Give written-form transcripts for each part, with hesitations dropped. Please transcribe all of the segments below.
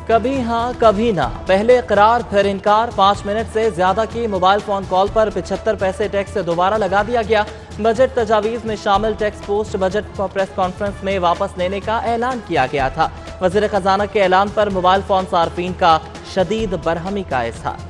کبھی ہاں کبھی نہ، پہلے اقرار پھر انکار، 5 منٹ سے زیادہ کی موبائل فون کال پر 75 پیسے ٹیکس دوبارہ لگا دیا گیا۔ بجٹ تجاویز میں شامل tax post budget press conference میں واپس لینے کا اعلان کیا گیا تھا۔ وزیر خزانہ کے اعلان پر موبائل فون صارفین کا شدید برہمی کا اظہار۔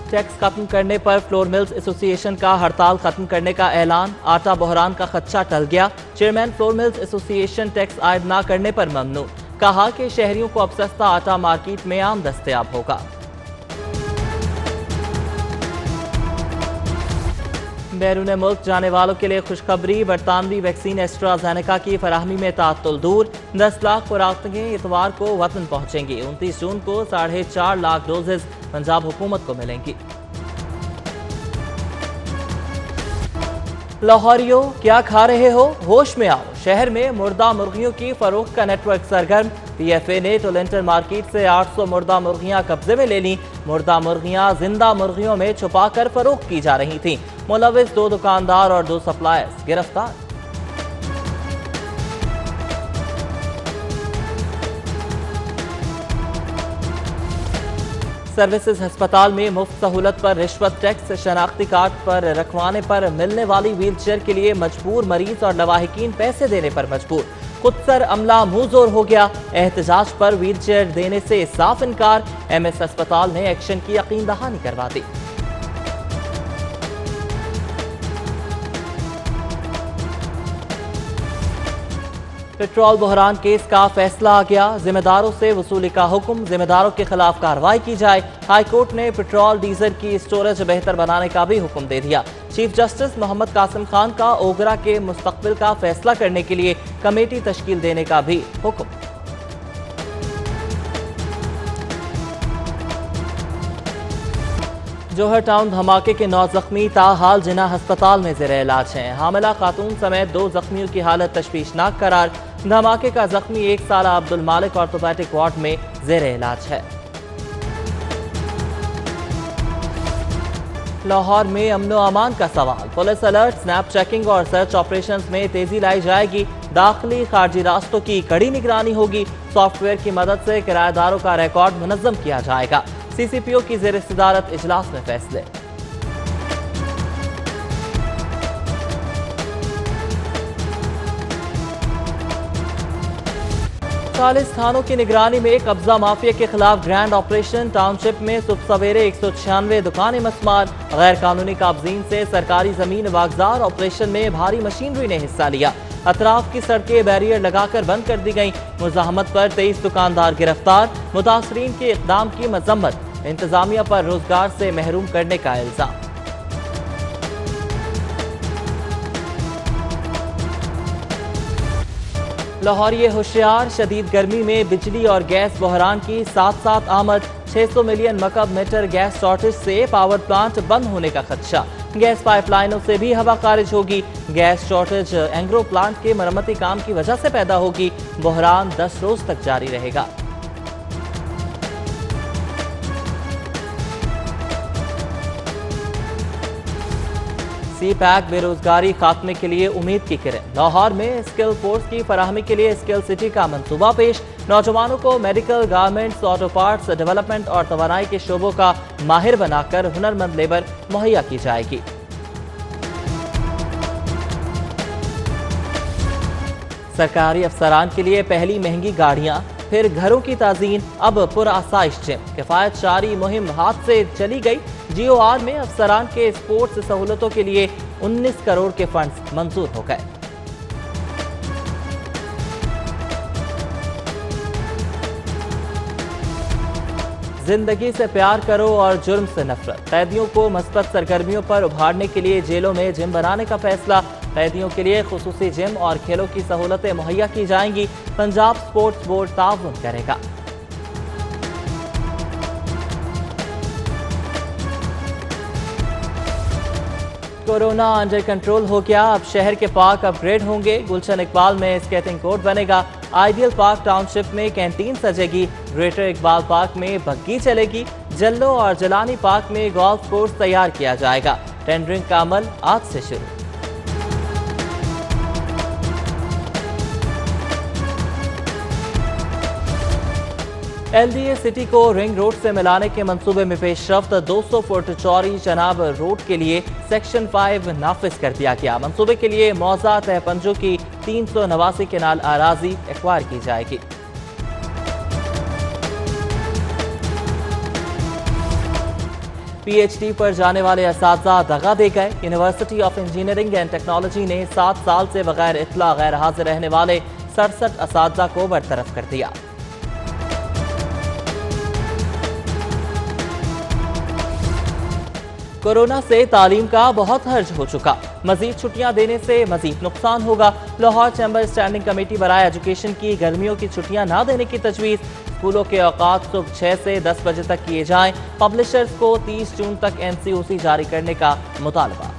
ٹیکس ختم کرنے پر فلور ملز ایسوسی ایشن کا ہڑتال ختم کرنے کا اعلان، آٹا بحران کا خدشہ ٹل گیا۔ چیئرمین فلور ملز ایسوسی ایشن ٹیکس عائد نہ کرنے پر ممنوع، کہا کہ شہریوں کو اب سستا آٹا مارکیٹ میں عام دستیاب ہوگا۔ بیرون ملک جانے والوں کے لیے خوشخبری، برطانوی ویکسین ایسٹرازینیکا کی فراہمی میں تعطل دور، 10 لاکھ خوراکیں اتوار کو وطن پہنچیں گی، 29 جون کو 4.5 لاکھ ڈوزز پنجاب حکومت کو ملیں گی۔ لاہوریوں کیا کھا رہے ہو، ہوش میں آؤ، شہر میں مردہ مرغیوں کی فروخت کا نیٹ ورک سرگرم، پی ایف اے نے ٹولنٹن مارکیٹ سے 800 مردہ مرغیاں قبضے میں لے لیں۔ مردہ مرغیاں زندہ مرغیوں میں چھپا کر فروخت کی جا رہی تھیں۔ ملوث 2 دکاندار اور 2 سپلائرز گرفتار۔ سروسز ہسپتال میں مفت سہولت پر رشوت، ٹیکس، شناختی کارڈ پر رکھوانے پر ملنے والی ویل چیئر کے لیے مجبور مریض اور لواحقین پیسے دینے پر مجبور۔ خود سر عملہ منہ زور ہو گیا، احتجاج پر ویل چیئر دینے سے صاف انکار، ایم ایس ہسپتال نے ایکشن کی یقین دہانی کروا دی۔ پٹرول بحران کیس کا فیصلہ آ گیا، ذمہ داروں سے وصولی کا حکم، ذمہ داروں کے خلاف کارروائی کی جائے۔ ہائی کورٹ نے پٹرول ڈیزل کی اسٹوریج بہتر بنانے کا بھی حکم دے دیا۔ چیف جسٹس محمد قاسم خان کا اوگرا کے مستقبل کا فیصلہ کرنے کے لیے کمیٹی تشکیل دینے کا بھی حکم۔ جوہر ٹاؤن دھماکے کے 9 زخمی تاحال جناح ہسپتال میں زیر علاج ہیں، حاملہ خاتون سمیت 2 زخمیوں کی حالت تشویشناک قرار۔ دھماکے کا زخمی 1 سالہ عبد المالک آرتھوپیڈک وارڈ میں زیر علاج ہے۔ لاہور میں امن و امان کا سوال، پولیس الرٹ، سنیپ چیکنگ اور سرچ آپریشنز میں تیزی لائی جائے گی، داخلی خارجی راستوں کی کڑی نگرانی ہوگی، سافٹ ویئر کی مدد سے کرایہ داروں کا ریکارڈ منظم کیا جائے گا۔ سی سی پی او کی زیر صدارت اجلاس میں فیصلے۔ چالیس تھانوں کی نگرانی میں قبضہ مافیا کے خلاف گرینڈ آپریشن، ٹاؤن شپ میں صبح سویرے 196 دکانیں مسمار، غیر قانونی قابضین سے سرکاری زمین واگزار، آپریشن میں بھاری مشینری نے حصہ لیا، اطراف کی سڑکیں بیریئر لگا کر بند کر دی گئیں، مزاحمت پر 23 دکاندار گرفتار، متاثرین کے اقدام کی مذمت، انتظامیہ پر روزگار سے محروم کرنے کا الزام۔ لاہوریے ہوشیار، شدید گرمی میں بجلی اور گیس بحران کی ساتھ ساتھ آمد، 600 ملین مکعب میٹر گیس شارٹیج سے پاور پلانٹ بند ہونے کا خدشہ، گیس پائپ لائنوں سے بھی ہوا خارج ہوگی، گیس شارٹیج اینگرو پلانٹ کے مرمتی کام کی وجہ سے پیدا ہوگی، بحران 10 روز تک جاری رہے گا۔ سی پیک بے روزگاری خاتمے کے لیے امید کی کرن، لاہور میں اسکل فورس کی فراہمی کے لیے اسکل سٹی کا منصوبہ پیش، نوجوانوں کو medical, garments, auto parts, development اور توانائی کے شعبوں کا ماہر بنا کر ہنرمند لیبر مہیا کی جائے گی۔ سرکاری افسران کے لیے پہلی مہنگی گاڑیاں، پھر گھروں کی تعزین، اب پرآسائش جم، کفایت شعاری مہم ہاتھ سے چلی گئی، جی او آر میں افسران کے اسپورٹس سہولتوں کے لیے 19 کروڑ کے فنڈز منظور ہو گئے۔ زندگی سے پیار کرو اور جرم سے نفرت، قیدیوں کو مثبت سرگرمیوں پر ابھارنے کے لیے جیلوں میں جم بنانے کا فیصلہ، قیدیوں کے لیے خصوصی جم اور کھیلوں کی سہولتیں مہیا کی جائیں گی، پنجاب سپورٹس بورڈ تعاون کرے گا۔ کورونا انڈر کنٹرول ہو گیا، اب شہر کے پارک اپ گریڈ ہوں گے، گلشن اقبال میں اسکیٹنگ کورٹ بنے گا، آئیڈیل پارک ٹاؤن شپ میں کینٹین سجے گی، گریٹر اقبال پارک میں بگی چلے گی، جلو اور جلانی پارک میں گولف کورس تیار کیا جائے گا، ٹینڈرنگ کا عمل آج سے شروع۔ LDA सिटी को रिंग रोड से मिलाने के मंसूबे में पेशरफ्त 200 फुट चौड़ी चनाब रोड के लिए सेक्शन 5 नाफिज कर दिया गया। मंसूबे के लिए मौजा तहपंजों की 389 केनाल अराजी एक्वायर की जाएगी। PhD पर जाने वाले असातिज़ा दगा दे गए। University of engineering and technology ने 7 साल से बगैर इत्तला गैर हाजिर रहने वाले 67 असातिज़ा को बरतरफ कर दिया। कोरोना से तालीम का बहुत हर्ज हो चुका, मजीद छुट्टियां देने से मजीद नुकसान होगा। लाहौर चैम्बर स्टैंडिंग कमेटी बराए एजुकेशन की गर्मियों की छुट्टियां ना देने की तजवीज़। स्कूलों के औकात सुबह 6 से 10 बजे तक किए जाएं। पब्लिशर्स को 30 जून तक NCOC जारी करने का मुतालबा।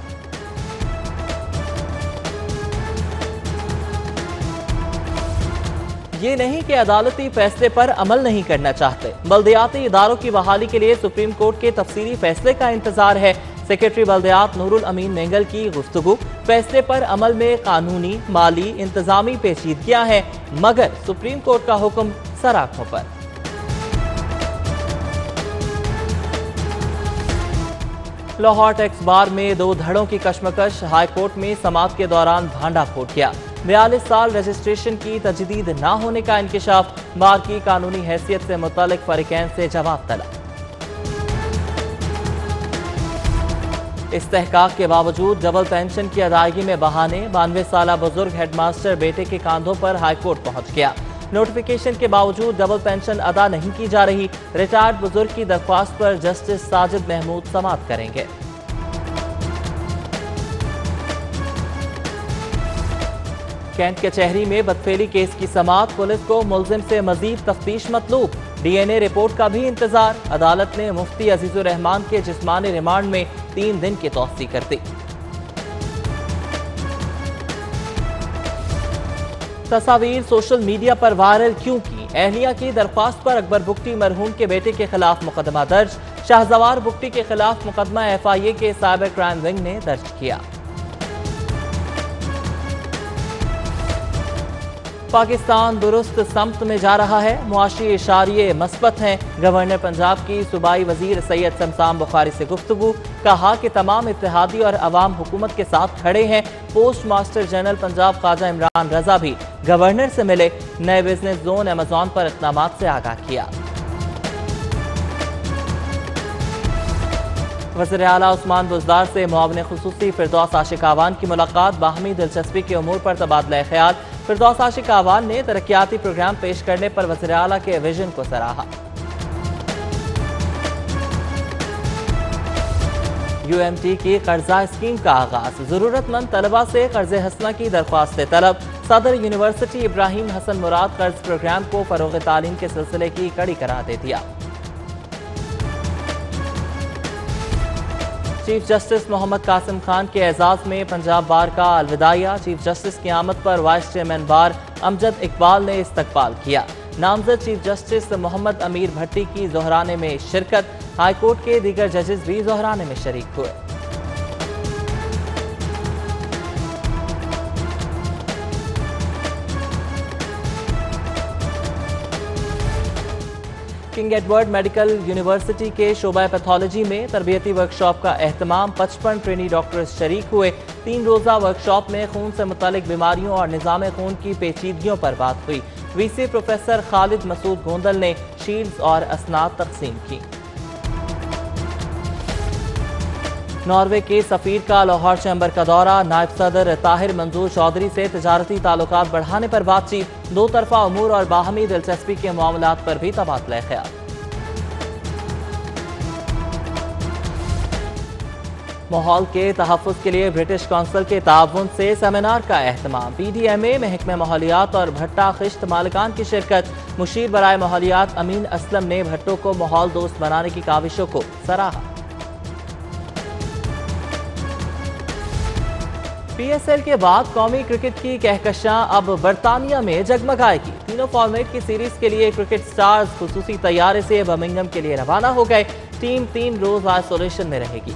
ये नहीं कि अदालती फैसले पर अमल नहीं करना चाहते, बल्दियाती इदारों की बहाली के लिए सुप्रीम कोर्ट के तफसीली फैसले का इंतजार है। सेक्रेटरी बल्दियात नूरुल अमीन मेंगल की गुफ्तगू। फैसले पर अमल में कानूनी, माली, इंतजामी पेचीदगियां हैं, मगर सुप्रीम कोर्ट का हुक्म सर आंखों पर। लाहौर टैक्स बार में 2 धड़ों की कशमकश। हाई कोर्ट में समाअत के दौरान भांडा फोड़ गया। 42 साल रजिस्ट्रेशन की तजदीद ना होने का इंकशाफ। बार की कानूनी हैसियत से मुतालिक फरीकैन से जवाब तलब। इस्तेहकाक के बावजूद डबल पेंशन की अदायगी में बहाने। 92 साला बुजुर्ग हेडमास्टर बेटे के कांधों पर हाई कोर्ट पहुंच गया। नोटिफिकेशन के बावजूद डबल पेंशन अदा नहीं की जा रही। रिटायर्ड बुजुर्ग की दरख्वास्त पर जस्टिस साजिद महमूद समाअत करेंगे। कैंट कचहरी में बदफेली केस की समाअत। पुलिस को मुलजिम से मजीद तफ्तीश मतलूब। DNA रिपोर्ट का भी इंतजार। अदालत ने मुफ्ती अजीजुर रहमान के जिस्मानी रिमांड में 3 दिन की तौसीई कर दी। तस्वीर सोशल मीडिया पर वायरल क्यों की? एहलिया की दरख्वास्त पर अकबर बुगटी मरहूम के बेटे के खिलाफ मुकदमा दर्ज। शाहजवार बुगटी के खिलाफ मुकदमा FIA के साइबर क्राइम विंग ने दर्ज किया। पाकिस्तान दुरुस्त समत में जा रहा है, मुआशी इशारे मस्बत हैं। गवर्नर पंजाब की सूबाई वजीर सैयद शमशान बुखारी से गुफ्तगू। कहा कि तमाम इत्तेहादी और अवाम हुकूमत के साथ खड़े हैं। Post master general Punjab Khawaja Imran Raza भी गवर्नर से मिले। नए बिजनेस जोन अमेजॉन पर इक़दामात से आगाह किया। वज़ीर आला उस्मान बुज़दार से मुआविन खुसूसी फिरदौस आशिक आवान की मुलाकात। बाहमी दिलचस्पी के उमूर पर तबादला ख्याल। फिरदौस आशिक आवान ने तरक्याती प्रोग्राम पेश करने पर वज़ीर आला के विजन को सराहा। UMT की कर्जा स्कीम का आगाज। जरूरतमंद तलबा से कर्ज़े हसना की दरख्वास्त तलब। सदर यूनिवर्सिटी इब्राहिम हसन मुराद कर्ज प्रोग्राम को फरोग़ तालीम के सिलसिले की कड़ी करार दे दिया। चीफ जस्टिस मोहम्मद कासिम खान के एजाज में पंजाब बार का अलविदाइया। चीफ जस्टिस की आमद पर वाइस चेयरमैन बार अमजद इकबाल ने इस्तकबाल किया। नामजद चीफ जस्टिस मोहम्मद अमीर भट्टी की जोहराने में शिरकत। हाई कोर्ट के दीगर जजेस भी जोहराने में शरीक हुए। किंग एडवर्ड मेडिकल यूनिवर्सिटी के शोबा पैथोलॉजी में तरबियती वर्कशॉप का एहतमाम। 55 ट्रेनी डॉक्टर्स शरीक हुए। 3 रोज़ा वर्कशॉप में खून से मुतालिक बीमारियों और निज़ाम खून की पेचीदगियों पर बात हुई। VC प्रोफेसर खालिद मसूद गोंदल ने शील्ड्स और असनाद तकसीम की। नॉर्वे के सफीर का लाहौर चैम्बर का दौरा। नायब सदर ताहिर मंजूर चौधरी से तिजारती ताल्लुकात बढ़ाने पर बातचीत। 2 तरफा उमूर और बाहमी दिलचस्पी के मामलात पर भी तबादला ख्याल। माहौल के तहफ़्फ़ुज़ के लिए ब्रिटिश कौंसिल के ताउन से सेमिनार का एहतमाम। PDMA महकमे माहौलियात और भट्टा खिश्त मालिकान की शिरकत। मुशीर बराए माहौलियात अमीन असलम ने भट्टों को माहौल दोस्त बनाने की काविशों को सराहा। PSL के बाद कौमी क्रिकेट की कहकशां अब बरतानिया में जगमगाएगी। तीनों फॉर्मेट की सीरीज के लिए क्रिकेट स्टार्स खुसूसी तैयारे से बर्मिंघम के लिए रवाना हो गए। टीम 3 रोज आइसोलेशन में रहेगी।